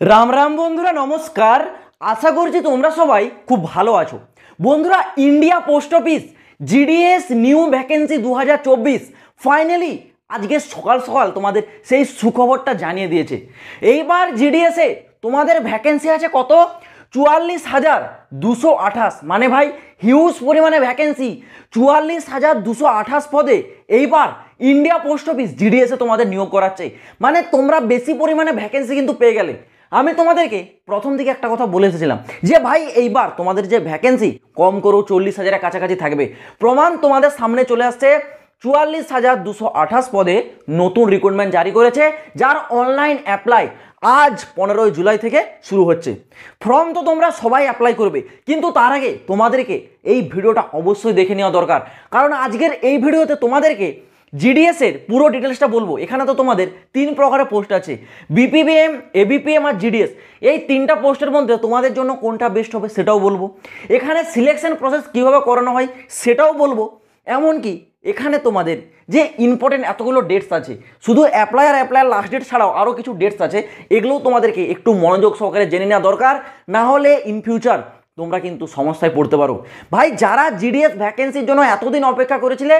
রাম রাম বন্ধুরা, নমস্কার। আশা করছি তোমরা সবাই খুব ভালো আছো। বন্ধুরা, India post office GDS new vacancy 2024 finally আজকে সকাল সকাল তোমাদের সেই সুখবরটা জানিয়ে দিয়েছে। এইবার জিডিএসে তোমাদের ভ্যাকেন্সি আছে কত? 44,228। মানে ভাই হিউজ পরিমাণে ভ্যাকেন্সি, 44,228 পদে এইবার ইন্ডিয়া পোস্ট অফিস জিডিএসে তোমাদের নিয়োগ করাচ্ছে। মানে তোমরা বেশি পরিমাণে ভ্যাকেন্সি কিন্তু পেয়ে গেলে। আমি তোমাদেরকে প্রথম দিকে একটা কথা বলে এসেছিলাম যে ভাই এইবার তোমাদের যে ভ্যাকেন্সি কম করেও 40,000-এর কাছাকাছি থাকবে। প্রমাণ তোমাদের সামনে চলে আসছে। 44,228 পদে নতুন রিক্রুটমেন্ট জারি করেছে, যার অনলাইন অ্যাপ্লাই আজ 15 জুলাই থেকে শুরু হচ্ছে। ফর্ম তো তোমরা সবাই অ্যাপ্লাই করবে, কিন্তু তার আগে তোমাদেরকে এই ভিডিওটা অবশ্যই দেখে নেওয়া দরকার, কারণ আজকের এই ভিডিওতে তোমাদেরকে জিডিএস এর পুরো ডিটেলসটা বলবো। এখানে তো তোমাদের 3 প্রকারের পোস্ট আছে, বিপিবিএম, এবিপিএম আর জিডিএস। এই 3টা পোস্টের মধ্যে তোমাদের জন্য কোনটা বেস্ট হবে সেটাও বলবো। এখানে সিলেকশন প্রসেস কীভাবে করানো হয় সেটাও বলবো। এমনকি এখানে তোমাদের যে ইম্পর্টেন্ট এতগুলো ডেটস আছে, শুধু অ্যাপ্লায়ার লাস্ট ডেট ছাড়াও আরও কিছু ডেটস আছে, এগুলোও তোমাদেরকে একটু মনোযোগ সহকারে জেনে নেওয়া দরকার। না হলে ইন ফিউচার তোমরা কিন্তু সমস্যায় পড়তে পারো। ভাই যারা জিডিএস ভ্যাকেন্সির জন্য এতদিন অপেক্ষা করেছিলে,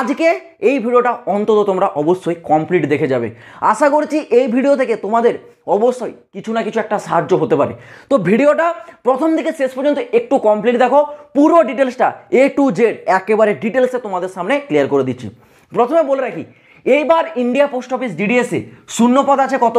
আজকে এই ভিডিওটা অন্তত তোমরা অবশ্যই কমপ্লিট দেখে যাবে। আশা করছি এই ভিডিও থেকে তোমাদের অবশ্যই কিছু না কিছু একটা সাহায্য হতে পারে। তো ভিডিওটা প্রথম থেকে শেষ পর্যন্ত একটু কমপ্লিট দেখো, পুরো ডিটেলসটা A to Z একেবারে ডিটেলসে তোমাদের সামনে ক্লিয়ার করে দিচ্ছি। প্রথমে বলে রাখি, এইবার ইন্ডিয়া পোস্ট অফিস ডিডিএসে শূন্যপদ আছে কত?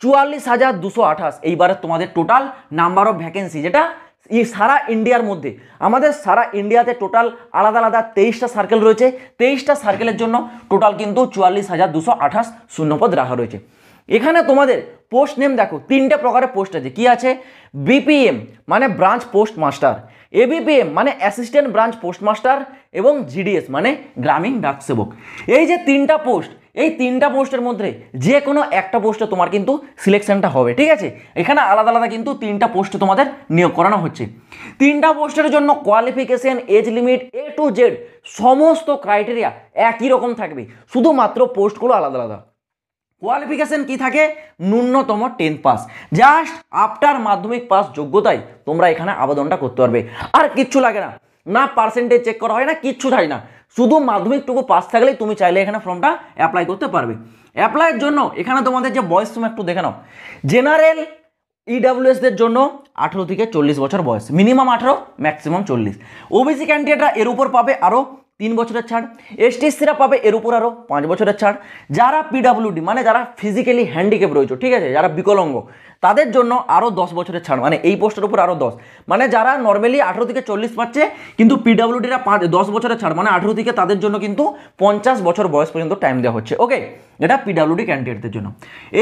44,228। এইবারে তোমাদের টোটাল নাম্বার অফ ভ্যাকেন্সি, যেটা এই সারা ইন্ডিয়ার মধ্যে, আমাদের সারা ইন্ডিয়াতে টোটাল আলাদা আলাদা 23টা সার্কেল রয়েছে। 23টা সার্কেলের জন্য টোটাল কিন্তু 44,228 শূন্যপদ রাখা রয়েছে। এখানে তোমাদের পোস্ট নেম দেখো, 3টে প্রকারের পোস্ট আছে। কি আছে? বিপিএম মানে ব্রাঞ্চ পোস্ট মাস্টার, এবিপিএম মানে অ্যাসিস্ট্যান্ট ব্রাঞ্চ পোস্ট মাস্টার, এবং জিডিএস মানে গ্রামীণ ডাক সেবক। এই যে 3টা পোস্ট, এই 3টা পোস্টের মধ্যে যে কোনো একটা পোস্টে তোমার কিন্তু সিলেকশনটা হবে, ঠিক আছে? এখানে আলাদা আলাদা কিন্তু 3টা পোস্টে তোমাদের নিয়োগ করানো হচ্ছে। 3টা পোস্টের জন্য qualification, age limit, A to Z সমস্ত ক্রাইটেরিয়া একই রকম থাকবে, শুধুমাত্র পোস্টগুলো আলাদা আলাদা। কোয়ালিফিকেশন কি থাকে? ন্যূনতম 10 পাস, জাস্ট আফটার মাধ্যমিক পাস যোগ্যতায় তোমরা এখানে আবেদনটা করতে পারবে। আর কিচ্ছু লাগে না, না পার্সেন্টেজ চেক করা হয় না, কিচ্ছু থাকে না, শুধু মাধ্যমিকটুকু পাস থাকলেই তুমি চাইলে এখানে ফর্মটা অ্যাপ্লাই করতে পারবে। অ্যাপ্লাইয়ের জন্য এখানে তোমাদের যে বয়স তুমি একটু দেখে নাও। জেনারেল ইডাব্লিউএসদের জন্য 18 থেকে 40 বছর বয়স, মিনিমাম 18 ম্যাক্সিমাম 40। ওবিসি ক্যান্ডিডেটরা এর উপর পাবে আরও 3 বছরের ছাড়, এসটিএসসিরা পাবে এর উপর আরও 5 বছরের ছাড়। যারা পিডাব্লিউডি মানে যারা ফিজিক্যালি হ্যান্ডিক্যাপ রয়েছে, ঠিক আছে, যারা বিকলাঙ্গ, তাদের জন্য আরও 10 বছরের ছাড়, মানে এই পোস্টের উপর আরও 10। মানে যারা নর্মালি 18 থেকে 40 পাচ্ছে, কিন্তু পিডাব্লিউডিরা 10 বছরের ছাড়, মানে 18 থেকে তাদের জন্য কিন্তু 50 বছর বয়স পর্যন্ত টাইম দেওয়া হচ্ছে। ওকে, এটা পিডাব্লিউডি ক্যান্ডিডেটদের জন্য।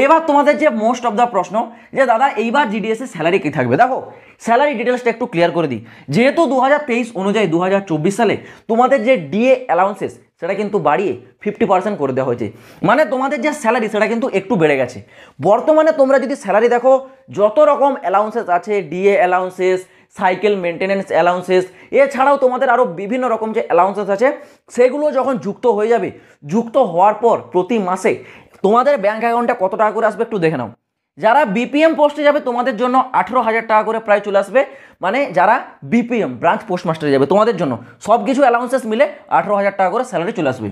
এবার তোমাদের যে মোস্ট অফ দ্য প্রশ্ন, যে দাদা এইবার জিডিএসের স্যালারি কী থাকবে? দেখো স্যালারি ডিটেলসটা একটু ক্লিয়ার করে দিই। যেহেতু 2023 অনুযায়ী 2024 সালে তোমাদের যে ডিএ অ্যালাউন্সেস সেটা কিন্তু বাড়িয়ে 50% করে দেওয়া হয়েছে। মানে তোমাদের যে স্যালারি সেটা কিন্তু একটু বেড়ে গেছে। বর্তমানে তোমরা যদি স্যালারি দেখো, যত রকম অ্যালাউন্সেস আছে, DA allowances, cycle maintenance allowances, এছাড়াও তোমাদের আরও বিভিন্ন রকম যে অ্যালাউন্সেস আছে, সেগুলো যখন যুক্ত হয়ে যাবে, যুক্ত হওয়ার পর প্রতি মাসে তোমাদের ব্যাঙ্ক অ্যাকাউন্টে কত টাকা করে আসবে একটু দেখে নাও। যারা বিপিএম পোস্টে যাবে তোমাদের জন্য 18,000 টাকা করে প্রায় চলে আসবে। মানে যারা বিপিএম ব্রাঞ্চ পোস্ট মাস্টারে যাবে তোমাদের জন্য সব কিছু অ্যালাউন্সেস মিলে 18,000 টাকা করে স্যালারি চলে আসবে।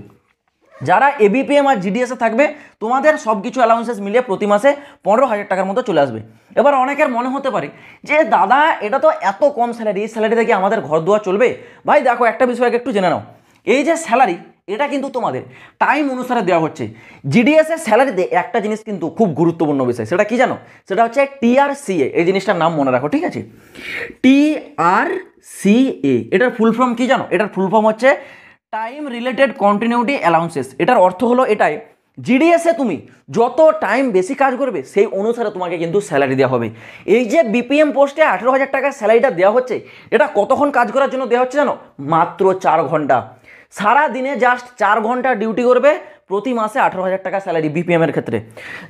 যারা এবিপিএম আর জিডিএসে থাকবে তোমাদের সব কিছু অ্যালাউন্সেস মিলিয়ে প্রতি মাসে 15,000 টাকার মতো চলে আসবে। এবার অনেকের মনে হতে পারে যে দাদা এটা তো এত কম স্যালারি, এই স্যালারি থেকে আমাদের ঘর দুয়ার চলবে? ভাই দেখো, একটা বিষয় একটু জেনে নাও। এই যে স্যালারি, এটা কিন্তু তোমাদের টাইম অনুসারে দেওয়া হচ্ছে। জিডিএসের স্যালারিতে একটা জিনিস কিন্তু খুব গুরুত্বপূর্ণ বিষয়, সেটা কি জানো? সেটা হচ্ছে টিআরসিএ। এই জিনিসটার নাম মনে রাখো, ঠিক আছে? টিআরসিএ, এটার ফুল ফর্ম কি জানো? এটার ফুল ফর্ম হচ্ছে টাইম রিলেটেড কন্টিনিউটি অ্যালাউন্সেস। এটার অর্থ হলো এটাই, জিডিএসে তুমি যত টাইম বেশি কাজ করবে সেই অনুসারে তোমাকে কিন্তু স্যালারি দেওয়া হবে। এই যে বিপিএম পোস্টে 18,000 টাকার স্যালারিটা দেওয়া হচ্ছে, এটা কতক্ষণ কাজ করার জন্য দেওয়া হচ্ছে জানো? মাত্র 4 ঘন্টা। সারা দিনে জাস্ট 4 ঘন্টা ডিউটি করবে, প্রতি মাসে 18,000 টাকা স্যালারি বিপিএম এর ক্ষেত্রে।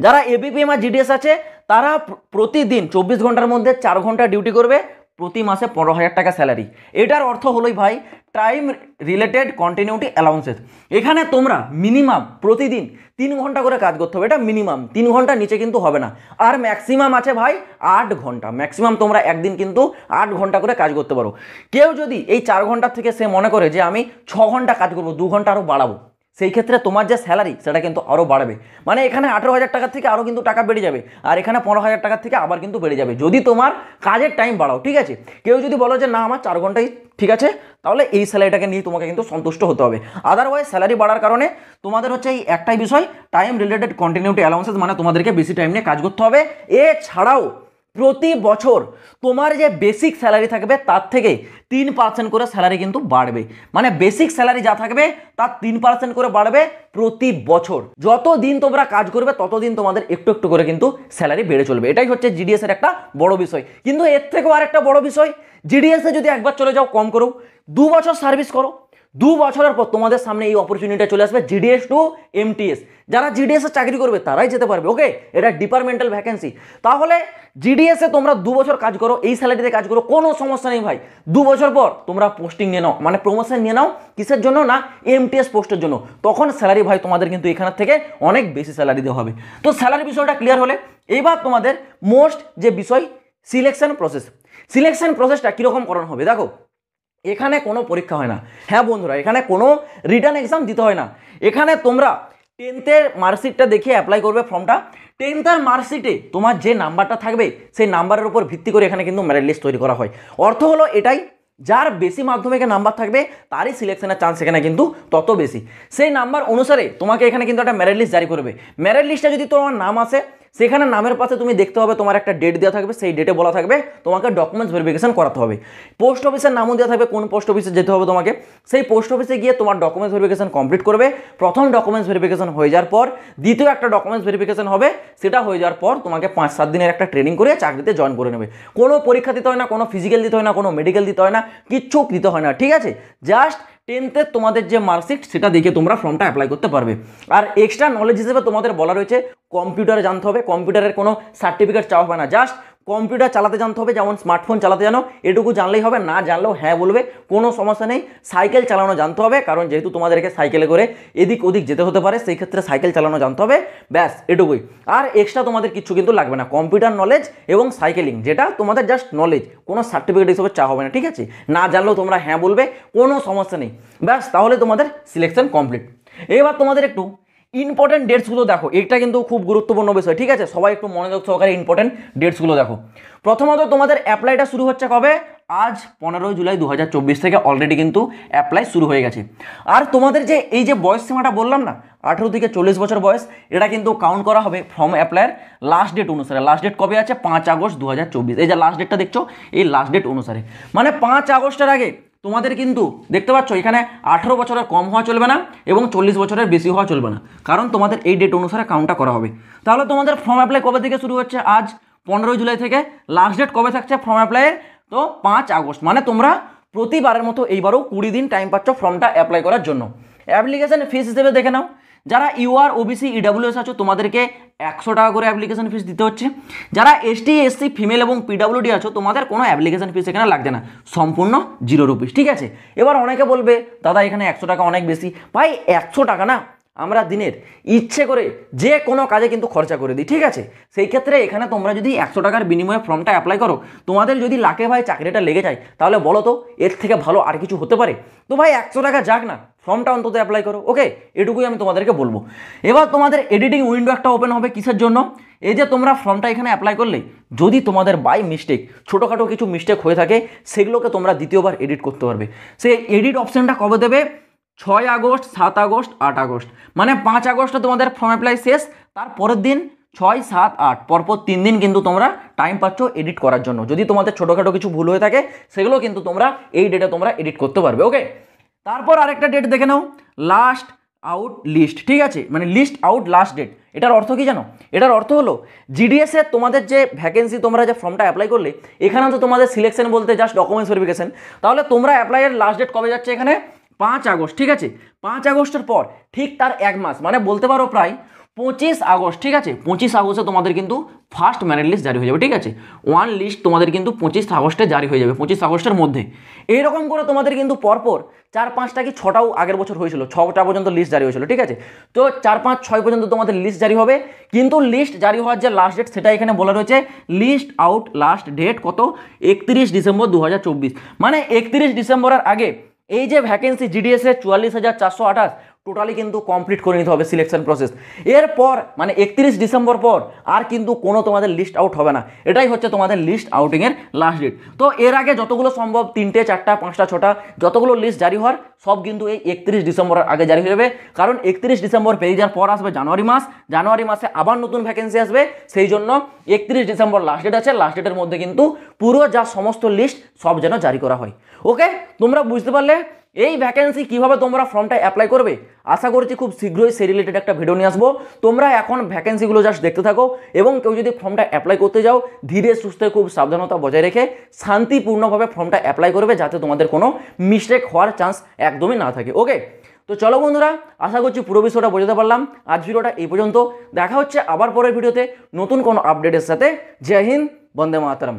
যারা এবিপিএম আর জিডিএস আছে তারা প্রতিদিন 24 ঘন্টার মধ্যে 4 ঘন্টা ডিউটি করবে, প্রতি মাসে 15,000 টাকা স্যালারি। এটার অর্থ হলোই ভাই টাইম রিলেটেড কন্টিনিউটি অ্যালাউন্সেস। এখানে তোমরা মিনিমাম প্রতিদিন 3 ঘন্টা করে কাজ করতে হবে, এটা মিনিমাম 3 ঘন্টা নিচে কিন্তু হবে না। আর ম্যাক্সিমাম আছে ভাই 8 ঘন্টা, ম্যাক্সিমাম তোমরা একদিন কিন্তু 8 ঘন্টা করে কাজ করতে পারো। কেউ যদি এই 4 ঘন্টার থেকে সে মনে করে যে আমি 6 ঘন্টা কাজ করবো, 2 ঘন্টা আরও বাড়াবো, সেই ক্ষেত্রে তোমার যে স্যালারি সেটা কিন্তু আরও বাড়বে। মানে এখানে 18,000 টাকার থেকে আরও কিন্তু টাকা বেড়ে যাবে, আর এখানে 15,000 টাকার থেকে আবার কিন্তু বেড়ে যাবে যদি তোমার কাজের টাইম বাড়াও, ঠিক আছে। কেউ যদি বলো যে না আমার 4 ঘন্টাই ঠিক আছে, তাহলে এই স্যালারিটাকে নিয়ে তোমাকে কিন্তু সন্তুষ্ট হতে হবে। আদারওয়াইজ স্যালারি বাড়ার কারণে তোমাদের হচ্ছে এই একটাই বিষয়, টাইম রিলেটেড কন্টিনিউটি অ্যালাউন্সেস, মানে তোমাদেরকে বেশি টাইম নিয়ে কাজ করতে হবে। এছাড়াও প্রতি বছর তোমার যে বেসিক স্যালারি থাকবে তার থেকে 3% করে স্যালারি কিন্তু বাড়বে। মানে বেসিক স্যালারি যা থাকবে তার 3% করে বাড়বে প্রতি বছর। যত দিন তোমরা কাজ করবে ততদিন তোমাদের একটু একটু করে কিন্তু স্যালারি বেড়ে চলবে। এটাই হচ্ছে জিডিএস এর একটা বড় বিষয়। কিন্তু এর থেকেও আরেকটা বড় বিষয়, জিডিএস এ যদি একবার চলে যাও কম করো, 2 বছর সার্ভিস করো, 2 বছরের পর তোমাদের সামনে এই অপরচুনিটিটা চলে আসবে জিডিএস টু এমটিএস। যারা জিডিএস এ চাকরি করবে তারাই যেতে পারবে, ওকে। এটা ডিপার্টমেন্টাল ভ্যাকেন্সি। তাহলে জিডিএস এ তোমরা 2 বছর কাজ করো, এই স্যালারিতে কাজ করো, কোনো সমস্যা নেই ভাই। 2 বছর পর তোমরা পোস্টিং নিয়ে নাও, মানে প্রমোশন নিয়ে নাও। কিসের জন্য? না এমটিএস পোস্টের জন্য। তখন স্যালারি ভাই তোমাদের কিন্তু এখানের থেকে অনেক বেশি স্যালারি দেওয়া হবে। তো স্যালারি বিষয়টা ক্লিয়ার হলে এইবার তোমাদের মোস্ট যে বিষয় সিলেকশন প্রসেস। সিলেকশন প্রসেসটা কীরকম করানো হবে দেখো, এখানে কোনো পরীক্ষা হয় না। হ্যাঁ বন্ধুরা, এখানে কোনো রিটার্ন এক্সাম দিতে হয় না। এখানে তোমরা 10th মার্কশিটটা দেখিয়ে অ্যাপ্লাই করবে ফর্মটা। 10th মার্কশিটে তোমার যে নাম্বারটা থাকবে সেই নাম্বারের উপর ভিত্তি করে এখানে কিন্তু মেরিট লিস্ট তৈরি করা হয়। অর্থ হলো এটাই, যার বেশি মাধ্যমিকে নাম্বার থাকবে তারই সিলেকশনের চান্স এখানে কিন্তু তত বেশি। সেই নাম্বার অনুসারে তোমাকে এখানে কিন্তু একটা মেরিট লিস্ট জারি করবে। মেরিট লিস্টে যদি তোমার নাম আসে, সেখানে নামের পাশে তুমি দেখতে হবে তোমার একটা ডেট দেওয়া থাকবে, সেই ডেটে বলা থাকবে তোমাকে ডকুমেন্টস ভেরিফিকেশন করাতে হবে। পোস্ট অফিসের নামও দেওয়া থাকবে কোন পোস্ট অফিসে যেতে হবে তোমাকে। সেই পোস্ট অফিসে গিয়ে তোমার ডকুমেন্টস ভেরিফিকেশন কমপ্লিট করবে। প্রথম ডকুমেন্টস ভেরিফিকেশন হয়ে যাওয়ার পর দ্বিতীয় একটা ডকুমেন্টস ভেরিফিকেশন হবে। সেটা হয়ে যাওয়ার পর তোমাকে 5-7 দিনের একটা ট্রেনিং করে চাকরিতে জয়েন করে নেবে। কোনো পরীক্ষা দিতে হয় না, কোনো ফিজিক্যাল দিতে হয় না, কোনো মেডিকেল দিতে হয় না, কিচ্ছু দিতে হয় না, ঠিক আছে। জাস্ট 10th তোমাদের যে মার্কশিট সেটা দেখে তোমরা ফর্মটা অ্যাপ্লাই করতে পারবে। আর এক্সট্রা নলেজ হিসেবে তোমাদের বলা রয়েছে কম্পিউটারে জানতে হবে। কম্পিউটারের কোনো সার্টিফিকেট চাওয়া হবে না, জাস্ট কম্পিউটার চালাতে জানতে হবে, যেমন স্মার্টফোন চালাতে জানো এটুকু জানলেই হবে। না জানলেও হ্যাঁ বলবে, কোনো সমস্যা নেই। সাইকেল চালানো জানতে হবে, কারণ যেহেতু তোমাদেরকে সাইকেলে করে এদিক ওদিক যেতে হতে পারে, সেই ক্ষেত্রে সাইকেল চালানো জানতে হবে, ব্যাস এটুকুই। আর এক্সট্রা তোমাদের কিছু কিন্তু লাগবে না, কম্পিউটার নলেজ এবং সাইকেলিং, যেটা তোমাদের জাস্ট নলেজ, কোনো সার্টিফিকেট হিসেবে চাওয়া হবে না, ঠিক আছে। না জানলেও তোমরা হ্যাঁ বলবে, কোনো সমস্যা নেই, ব্যাস। তাহলে তোমাদের সিলেকশন কমপ্লিট। এবার তোমাদের একটু ইম্পর্টেন্ট ডেটসগুলো দেখো, এটা কিন্তু খুব গুরুত্বপূর্ণ বিষয়, ঠিক আছে। সবাই একটু মনোযোগ সহকারে ইম্পর্টেন্ট ডেটসগুলো দেখো। প্রথমত তোমাদের অ্যাপ্লাইটা শুরু হচ্ছে কবে? আজ 15 জুলাই 2024 থেকে অলরেডি কিন্তু অ্যাপ্লাই শুরু হয়ে গেছে। আর তোমাদের যে এই যে বয়স সীমাটা বললাম না, 18 থেকে 40 বছর বয়স, এটা কিন্তু কাউন্ট করা হবে ফর্ম অ্যাপ্লাইয়ের লাস্ট ডেট অনুসারে। লাস্ট ডেট কবে আছে? 5 আগস্ট 2024। এই যে লাস্ট ডেটটা দেখছো, এই লাস্ট ডেট অনুসারে, মানে 5 আগস্টের আগে তোমাদের কিন্তু দেখতে পাচ্ছ এখানে 18 বছরের কম হওয়া চলবে না এবং 40 বছরের বেশি হওয়া চলবে না, কারণ তোমাদের এই ডেট অনুসারে কাউন্টটা করা হবে। তাহলে তোমাদের ফর্ম অ্যাপ্লাই কবে থেকে শুরু হচ্ছে? আজ 15 জুলাই থেকে। লাস্ট ডেট কবে থাকছে ফর্ম অ্যাপ্লাইয়ের? তো 5 আগস্ট। মানে তোমরা প্রতিবারের মতো এইবারও 20 দিন টাইম পাচ্ছ ফর্মটা অ্যাপ্লাই করার জন্য। অ্যাপ্লিকেশন ফিস হিসেবে দেখে নাও, যারা ইউআর ওবিসি ইডাব্লিউএস আছো তোমাদেরকে 100 টাকা করে অ্যাপ্লিকেশন ফিস দিতে হচ্ছে। যারা এসটি এসসি ফিমেল এবং পিডাব্লিউডি আছো তোমাদের কোনো অ্যাপ্লিকেশন ফিস এখানে লাগছে না, সম্পূর্ণ 0 রুপিস, ঠিক আছে। এবার অনেকে বলবে দাদা এখানে 100 টাকা অনেক বেশি। ভাই 100 টাকা না, আমরা দিনের ইচ্ছে করে যে কোনো কাজে কিন্তু খরচা করে দিই, ঠিক আছে। সেই ক্ষেত্রে এখানে তোমরা যদি 100 টাকার বিনিময়ে ফর্মটা অ্যাপ্লাই করো, তোমাদের যদি লাখে ভাই চাকরিটা লেগে যায়, তাহলে বলো তো এর থেকে ভালো আর কিছু হতে পারে? তো ভাই 100 টাকা যাক না, ফর্মটা অন্তত অ্যাপ্লাই করো, ওকে। এটুকুই আমি তোমাদেরকে বলবো। এবার তোমাদের এডিটিং উইন্ডো একটা ওপেন হবে, কিসের জন্য? এই যে তোমরা ফর্মটা এখানে অ্যাপ্লাই করলে যদি তোমাদের বাই মিস্টেক ছোটোখাটো কিছু মিস্টেক হয়ে থাকে, সেগুলোকে তোমরা দ্বিতীয়বার এডিট করতে পারবে। সেই এডিট অপশানটা কবে দেবে? 6 আগস্ট, 7 আগস্ট, 8 আগস্ট। মানে 5 আগস্টে তোমাদের ফর্ম অ্যাপ্লাই শেষ, তার পরের দিন 6, 7, 8 পরপর 3 দিন কিন্তু তোমরা টাইম পাচ্ছ এডিট করার জন্য। যদি তোমাদের ছোটোখাটো কিছু ভুল হয়ে থাকে সেগুলো কিন্তু তোমরা এই ডেটে তোমরা এডিট করতে পারবে, ওকে। তারপর আরেকটা ডেট দেখে নাও, লাস্ট আউট লিস্ট, ঠিক আছে, মানে লিস্ট আউট লাস্ট ডেট। এটার অর্থ কি জানো? এটার অর্থ হলো জিডিএস এর তোমাদের যে ভ্যাকেন্সি, তোমরা যে ফর্মটা অ্যাপ্লাই করলে, এখানে তো তোমাদের সিলেকশন বলতে জাস্ট ডকুমেন্টস ভেরিফিকেশন। তাহলে তোমরা অ্যাপ্লাইয়ের লাস্ট ডেট কবে যাচ্ছে? এখানে 5 আগস্ট, ঠিক আছে। 5 আগস্টের পর ঠিক তার 1 মাস, মানে বলতে পারো প্রায় 25 আগস্ট, ঠিক আছে, 25 আগস্টে তোমাদের কিন্তু ফার্স্ট মেরিট লিস্ট জারি হয়ে যাবে, ঠিক আছে। ওয়ান লিস্ট তোমাদের কিন্তু 25 আগস্টে জারি হয়ে যাবে, 25 আগস্টের মধ্যে। এইরকম করে তোমাদের কিন্তু পরপর 4-5টা কি 6টাও আগের বছর হয়েছিল, 6টা পর্যন্ত লিস্ট জারি হয়েছিল, ঠিক আছে। তো 4-5-6 পর্যন্ত তোমাদের লিস্ট জারি হবে, কিন্তু লিস্ট জারি হওয়ার যে লাস্ট ডেট সেটা এখানে বলা রয়েছে, লিস্ট আউট লাস্ট ডেট কত, 31 ডিসেম্বর 2024। মানে 31 ডিসেম্বরের আগে এই যে ভ্যাকেন্সি জিডিএস এর 44,428 টোটালি কিন্তু কমপ্লিট করে নিতে হবে সিলেকশন প্রসেস। এরপর মানে 31 ডিসেম্বর পর আর কিন্তু কোনো তোমাদের লিস্ট আউট হবে না, এটাই হচ্ছে তোমাদের লিস্ট আউটিংয়ের লাস্ট ডেট। তো এর আগে যতগুলো সম্ভব 3টে 4টা 5টা 6টা যতগুলো লিস্ট জারি হওয়ার সব কিন্তু এই 31 ডিসেম্বরের আগে জারি হয়ে যাবে, কারণ 31 ডিসেম্বর পেরিয়ে যাওয়ার পর আসবে জানুয়ারি মাস, জানুয়ারি মাসে আবার নতুন ভ্যাকেন্সি আসবে, সেই জন্য 31 ডিসেম্বর লাস্ট ডেট আছে, লাস্ট ডেটের মধ্যে কিন্তু পুরো যা সমস্ত লিস্ট সব যেন জারি করা হয়। ওকে, তোমরা বুঝতে পারলে এই ভ্যাকেন্সি কিভাবে তোমরা ফর্মটা অ্যাপ্লাই করবে। আশা করছি খুব শীঘ্রই সেই রিলেটেড একটা ভিডিও নিয়ে আসবো। তোমরা এখন ভ্যাকেন্সিগুলো জাস্ট দেখতে থাকো, এবং কেউ যদি ফর্মটা অ্যাপ্লাই করতে যাও ধীরে সুস্থে খুব সাবধানতা বজায় রেখে শান্তিপূর্ণভাবে ফর্মটা অ্যাপ্লাই করবে, যাতে তোমাদের কোনো মিস্টেক হওয়ার চান্স একদমই না থাকে। ওকে, তো চলো বন্ধুরা, আশা করছি পুরো বিষয়টা বোঝাতে পারলাম। আজ ভিডিওটা এই পর্যন্ত, দেখা হচ্ছে আবার পরের ভিডিওতে নতুন কোনো আপডেটের সাথে। জয় হিন্দ, বন্দে মাতরম।